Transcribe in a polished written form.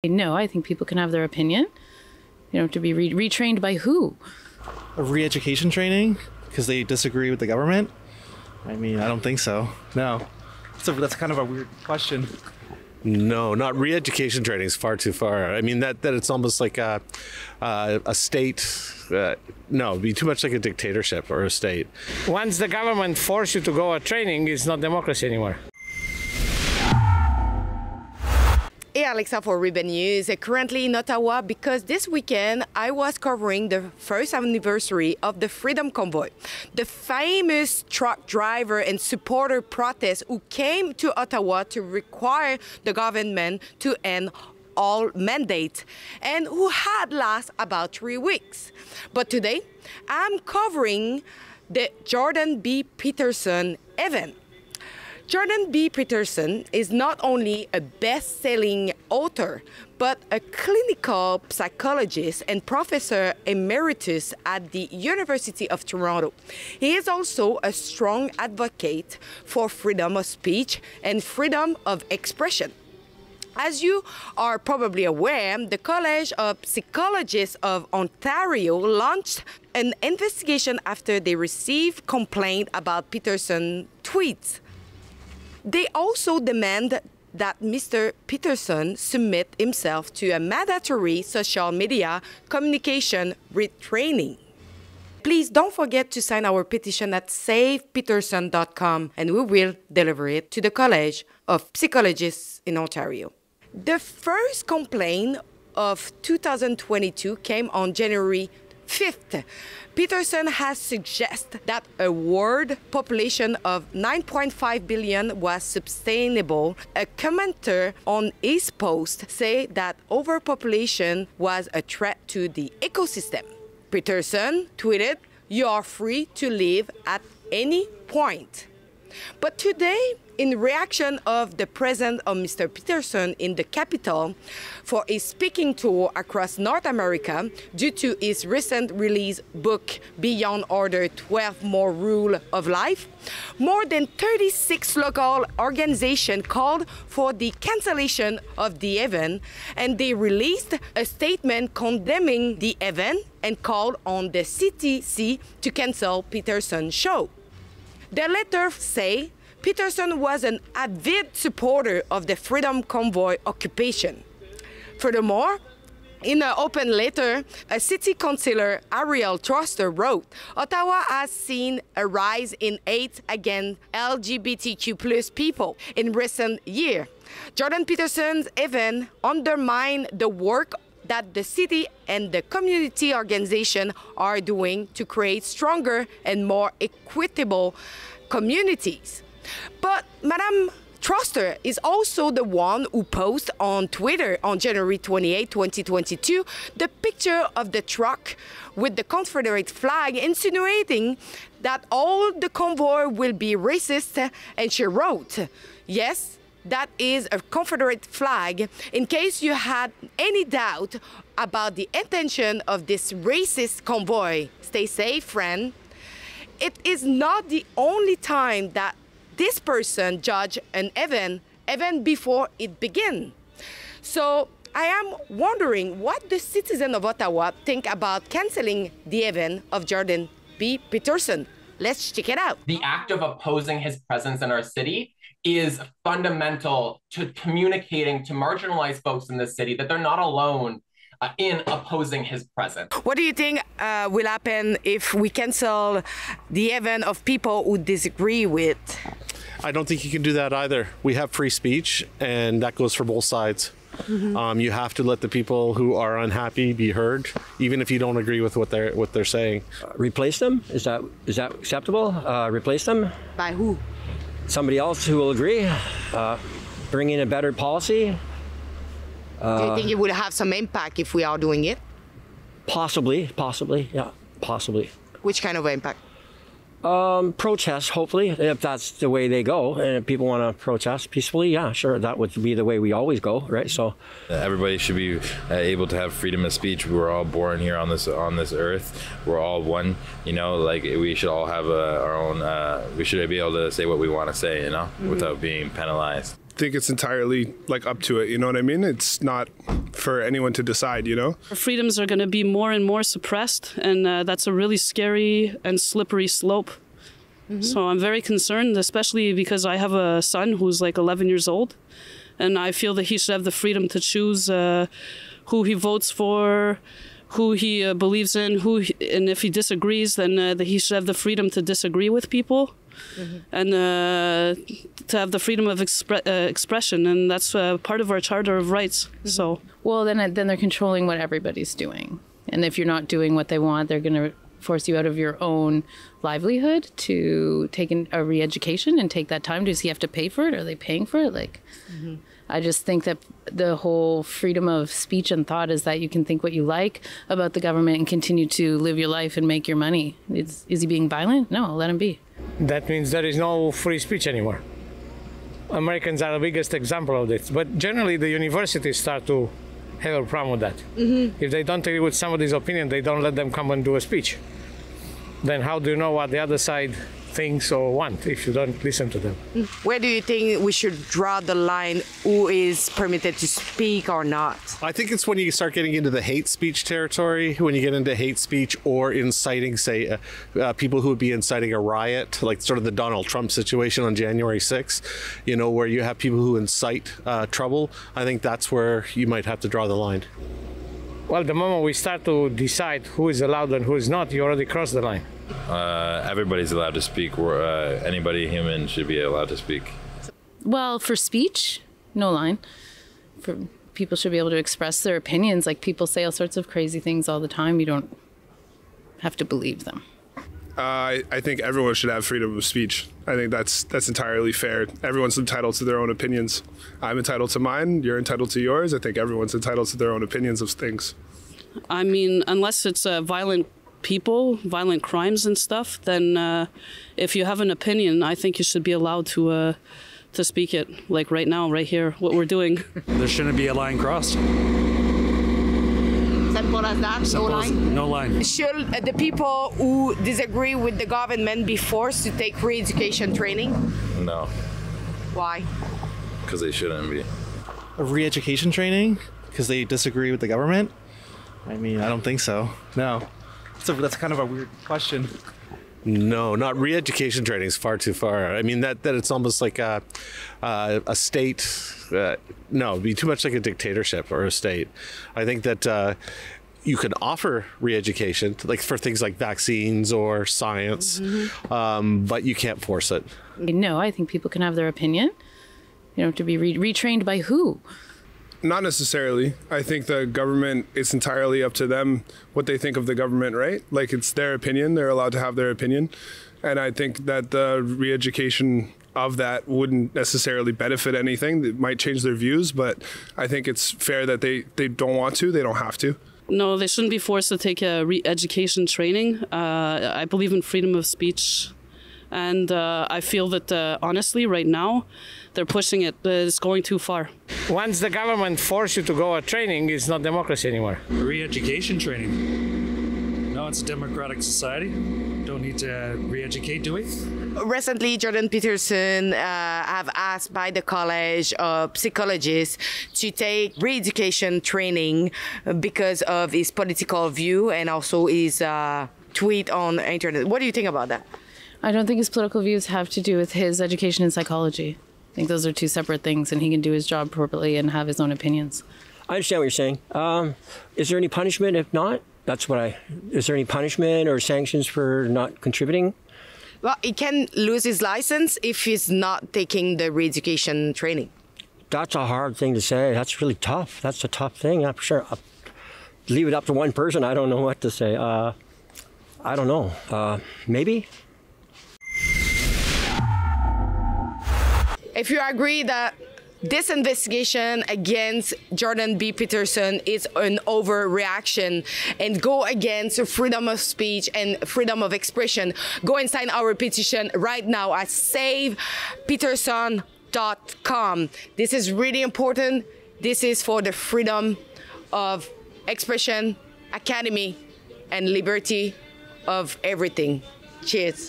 No, I think people can have their opinion. You know, to be retrained by who? A re-education training because they disagree with the government? I mean, I don't think so. No. That's kind of a weird question. No, not re-education training is far too far. I mean, that it's almost like a state. No, it'd be too much like a dictatorship or a state. Once the government forces you to go a training, it's not democracy anymore. Hey, Alexa for Ribbon News. Currently in Ottawa because this weekend I was covering the first anniversary of the Freedom Convoy, the famous truck driver and supporter protest who came to Ottawa to require the government to end all mandates and who had lasted about 3 weeks. But today I'm covering the Jordan B. Peterson event. Jordan B. Peterson is not only a best-selling author, but a clinical psychologist and professor emeritus at the University of Toronto. He is also a strong advocate for freedom of speech and freedom of expression. As you are probably aware, the College of Psychologists of Ontario launched an investigation after they received complaints about Peterson's tweets. They also demand that Mr. Peterson submit himself to a mandatory social media communication retraining. Please don't forget to sign our petition at savepeterson.com and we will deliver it to the College of Psychologists in Ontario. The first complaint of 2022 came on January 5th. Peterson has suggested that a world population of 9.5 billion was sustainable. A commenter on his post said that overpopulation was a threat to the ecosystem. Peterson tweeted, "You are free to leave at any point." But today, in reaction of the presence of Mr. Peterson in the capital for his speaking tour across North America due to his recent release book, Beyond Order 12 More Rule of Life, more than 36 local organizations called for the cancellation of the event, and they released a statement condemning the event and called on the CTC to cancel Peterson's show. The letter say Peterson was an avid supporter of the Freedom Convoy occupation. Furthermore, in an open letter, a city councillor, Ariel Troster, wrote, "Ottawa has seen a rise in hate against LGBTQ+ people in recent years. Jordan Peterson's event undermined the work that the city and the community organization are doing to create stronger and more equitable communities." But Madame Troster is also the one who posted on Twitter on January 28, 2022, the picture of the truck with the Confederate flag, insinuating that all the convoy will be racist, and she wrote, "Yes, that is a Confederate flag. In case you had any doubt about the intention of this racist convoy, stay safe, friend." It is not the only time that this person judged an event before it began. So I am wondering what the citizens of Ottawa think about canceling the event of Jordan B. Peterson. Let's check it out. The act of opposing his presence in our city is fundamental to communicating to marginalized folks in the city that they're not alone in opposing his presence. What do you think will happen if we cancel the event of people who disagree with? I don't think you can do that either. We have free speech, and that goes for both sides. Mm-hmm. You have to let the people who are unhappy be heard, even if you don't agree with what they're saying. Replace them? Is that acceptable? Replace them? By who? Somebody else who will agree. Bring in a better policy. Do you think it would have some impact if we are doing it? Possibly, yeah, possibly. Which kind of impact? Protest, hopefully, if that's the way they go, and if people want to protest peacefully, yeah, sure, that would be the way we always go, right? So everybody should be able to have freedom of speech. We're all born here on this earth. We're all one, you know. Like we should all have our own. We should be able to say what we want to say, you know, without being penalized. think it's entirely like up to it. You know what I mean? It's not for anyone to decide, you know? Our freedoms are going to be more and more suppressed, and that's a really scary and slippery slope. So I'm very concerned, especially because I have a son who's like 11 years old, and I feel that he should have the freedom to choose who he votes for, who he believes in, and if he disagrees, then that he should have the freedom to disagree with people, and to have the freedom of expression, and that's part of our Charter of Rights. So, well, then they're controlling what everybody's doing, and if you're not doing what they want, they're going to force you out of your own livelihood to take a re-education and take that time. Does he have to pay for it? Are they paying for it? Like, I just think that the whole freedom of speech and thought is that you can think what you like about the government and continue to live your life and make your money. Is he being violent? No, let him be. That means there is no free speech anymore. Americans are the biggest example of this. But generally, the universities start to have a problem with that. If they don't agree with somebody's opinion, they don't let them come and do a speech. Then how do you know what the other side thinks or want if you don't listen to them? Where do you think we should draw the line? Who is permitted to speak or not? I think it's when you start getting into the hate speech territory, when you get into hate speech or inciting, say, people who would be inciting a riot, like sort of the Donald Trump situation on January 6th, you know, where you have people who incite trouble. I think that's where you might have to draw the line. Well, the moment we start to decide who is allowed and who is not, you already crossed the line. Everybody's allowed to speak. Anybody human should be allowed to speak. Well, for speech, no line. People should be able to express their opinions. Like, people say all sorts of crazy things all the time. You don't have to believe them. I think everyone should have freedom of speech. I think that's entirely fair. Everyone's entitled to their own opinions. I'm entitled to mine. You're entitled to yours. I think everyone's entitled to their own opinions of things. I mean, unless it's violent people, violent crimes and stuff, then if you have an opinion, I think you should be allowed to speak it. Like right now, right here, what we're doing. There shouldn't be a line crossed. Simple as that, no line? No line. Should the people who disagree with the government be forced to take re-education training? No. Why? Because they shouldn't be. A re-education training because they disagree with the government? I mean, I don't think so. No. That's kind of a weird question. No, not re-education training is far too far. I mean, that it's almost like a state. No, it'd be too much like a dictatorship or a state. I think that you can offer re-education, like for things like vaccines or science, but you can't force it. No, I think people can have their opinion. You know, to be retrained by who? Not necessarily. I think the government, it's entirely up to them what they think of the government, right? Like, it's their opinion. They're allowed to have their opinion. And I think that the re-education of that wouldn't necessarily benefit anything. It might change their views, but I think it's fair that they don't want to. They don't have to. No, they shouldn't be forced to take a re-education training. I believe in freedom of speech. And I feel that, honestly, right now, they're pushing it. It's going too far. Once the government forces you to go a training, it's not democracy anymore. Re-education training. No, it's a democratic society. Don't need to re-educate, do we? Recently, Jordan Peterson have asked by the College of Psychologists to take re-education training because of his political view and also his tweet on the internet. What do you think about that? I don't think his political views have to do with his education in psychology. I think those are two separate things, and he can do his job appropriately and have his own opinions. I understand what you're saying. Is there any punishment if not? Is there any punishment or sanctions for not contributing? Well, he can lose his license if he's not taking the re-education training. That's a hard thing to say. That's really tough. That's a tough thing. I'm sure. Leave it up to one person. I don't know what to say. I don't know. Maybe. If you agree that this investigation against Jordan B. Peterson is an overreaction and go against freedom of speech and freedom of expression, go and sign our petition right now at savepeterson.com. This is really important. This is for the freedom of expression, academy, and liberty of everything. Cheers.